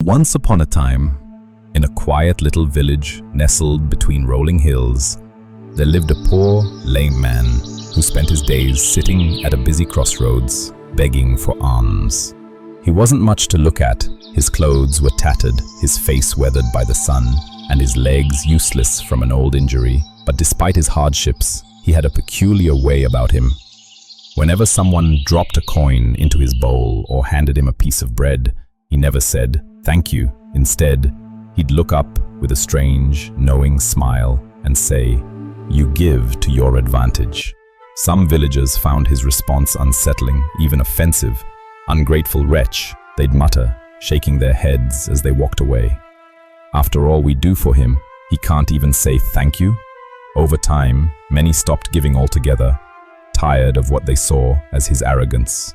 Once upon a time, in a quiet little village nestled between rolling hills, there lived a poor, lame man who spent his days sitting at a busy crossroads, begging for alms. He wasn't much to look at. His clothes were tattered, his face weathered by the sun, and his legs useless from an old injury. But despite his hardships, he had a peculiar way about him. Whenever someone dropped a coin into his bowl or handed him a piece of bread, he never said, "Thank you." Instead, he'd look up with a strange, knowing smile and say, "You give to your advantage." Some villagers found his response unsettling, even offensive. "Ungrateful wretch," they'd mutter, shaking their heads as they walked away. "After all we do for him, he can't even say thank you?" Over time, many stopped giving altogether, tired of what they saw as his arrogance.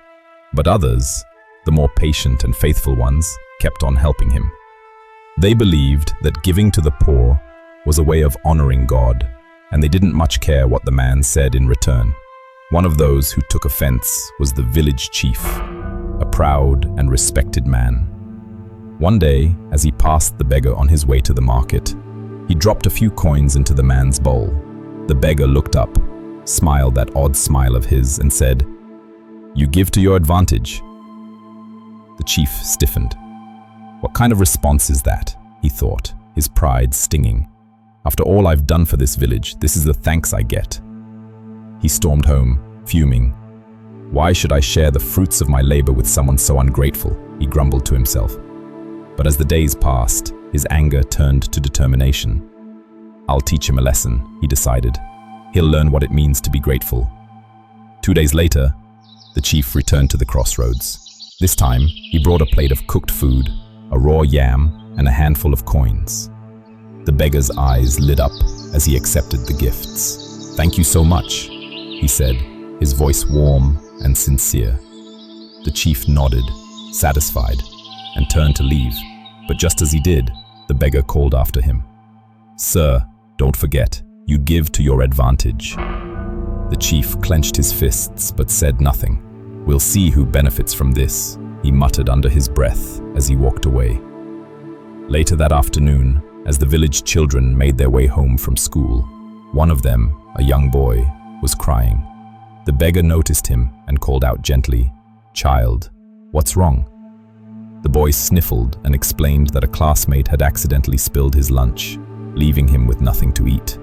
But others, the more patient and faithful ones, kept on helping him. They believed that giving to the poor was a way of honoring God, and they didn't much care what the man said in return. One of those who took offense was the village chief, a proud and respected man. One day, as he passed the beggar on his way to the market, he dropped a few coins into the man's bowl. The beggar looked up, smiled that odd smile of his, and said, "You give to your advantage." The chief stiffened. What kind of response is that? He thought, his pride stinging. After all I've done for this village, this is the thanks I get. He stormed home, fuming. "Why should I share the fruits of my labor with someone so ungrateful?" he grumbled to himself. But as the days passed, his anger turned to determination. "I'll teach him a lesson," he decided. "He'll learn what it means to be grateful." 2 days later, the chief returned to the crossroads. This time, he brought a plate of cooked food, a raw yam, and a handful of coins. The beggar's eyes lit up as he accepted the gifts. "Thank you so much," he said, his voice warm and sincere. The chief nodded, satisfied, and turned to leave. But just as he did, the beggar called after him. "Sir, don't forget, you give to your advantage." The chief clenched his fists but said nothing. "We'll see who benefits from this," he muttered under his breath as he walked away. Later that afternoon, as the village children made their way home from school, one of them, a young boy, was crying. The beggar noticed him and called out gently, "Child, what's wrong?" The boy sniffled and explained that a classmate had accidentally spilled his lunch, leaving him with nothing to eat.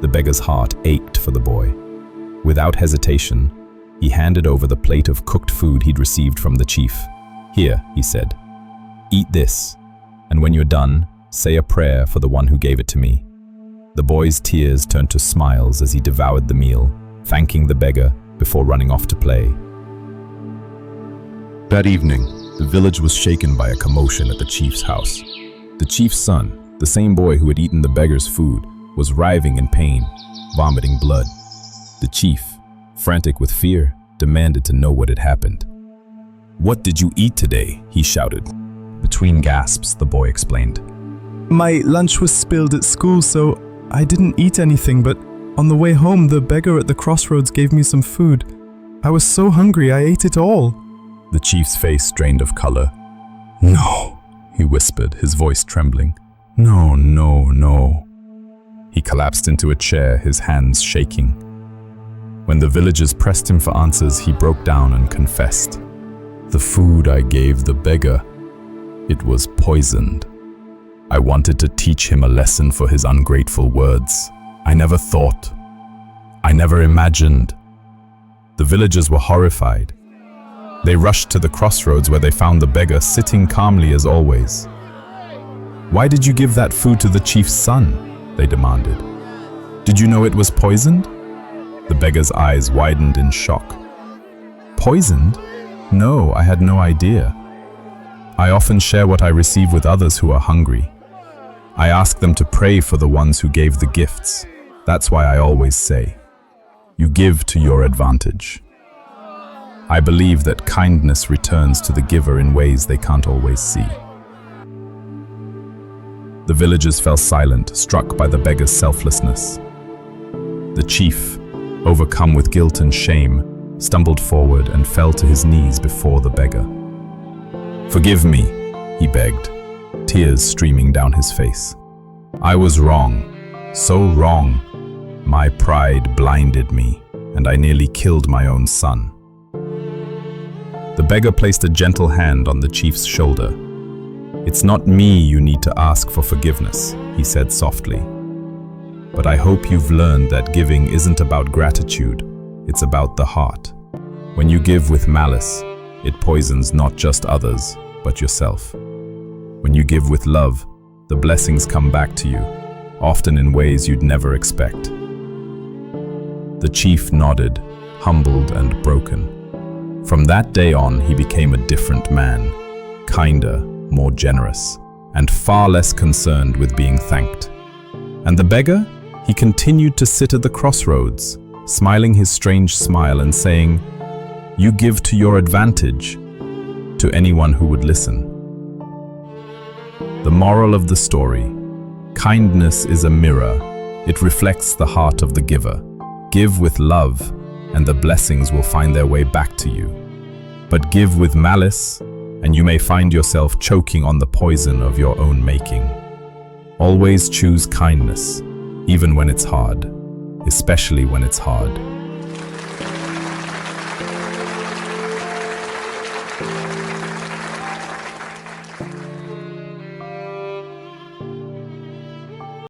The beggar's heart ached for the boy. Without hesitation, he handed over the plate of cooked food he'd received from the chief. "Here," he said, "eat this, and when you're done, say a prayer for the one who gave it to me." The boy's tears turned to smiles as he devoured the meal, thanking the beggar before running off to play. That evening, the village was shaken by a commotion at the chief's house. The chief's son, the same boy who had eaten the beggar's food, was writhing in pain, vomiting blood. The chief, frantic with fear, demanded to know what had happened. "What did you eat today?" he shouted. Between gasps, the boy explained. "My lunch was spilled at school, so I didn't eat anything, but on the way home, the beggar at the crossroads gave me some food. I was so hungry, I ate it all." The chief's face drained of color. "No," he whispered, his voice trembling. "No, no, no." He collapsed into a chair, his hands shaking. When the villagers pressed him for answers, he broke down and confessed. "The food I gave the beggar, it was poisoned. I wanted to teach him a lesson for his ungrateful words. I never thought. I never imagined." The villagers were horrified. They rushed to the crossroads where they found the beggar sitting calmly as always. "Why did you give that food to the chief's son?" they demanded. "Did you know it was poisoned?" The beggar's eyes widened in shock. "Poisoned? No, I had no idea. I often share what I receive with others who are hungry. I ask them to pray for the ones who gave the gifts. That's why I always say, you give to your advantage. I believe that kindness returns to the giver in ways they can't always see." The villagers fell silent, struck by the beggar's selflessness. The chief, overcome with guilt and shame, stumbled forward and fell to his knees before the beggar. "Forgive me," he begged, tears streaming down his face. I was wrong, so wrong. My pride blinded me, and I nearly killed my own son. The beggar placed a gentle hand on the chief's shoulder. It's not me you need to ask for forgiveness, he said softly. But I hope you've learned that giving isn't about gratitude, it's about the heart. When you give with malice, it poisons not just others, but yourself. When you give with love, the blessings come back to you, often in ways you'd never expect. The chief nodded, humbled and broken. From that day on, he became a different man, kinder, more generous, and far less concerned with being thanked. And the beggar? He continued to sit at the crossroads, smiling his strange smile and saying, "You give to your advantage," to anyone who would listen. The moral of the story: kindness is a mirror. It reflects the heart of the giver. Give with love, and the blessings will find their way back to you. But give with malice, and you may find yourself choking on the poison of your own making. Always choose kindness, even when it's hard, especially when it's hard.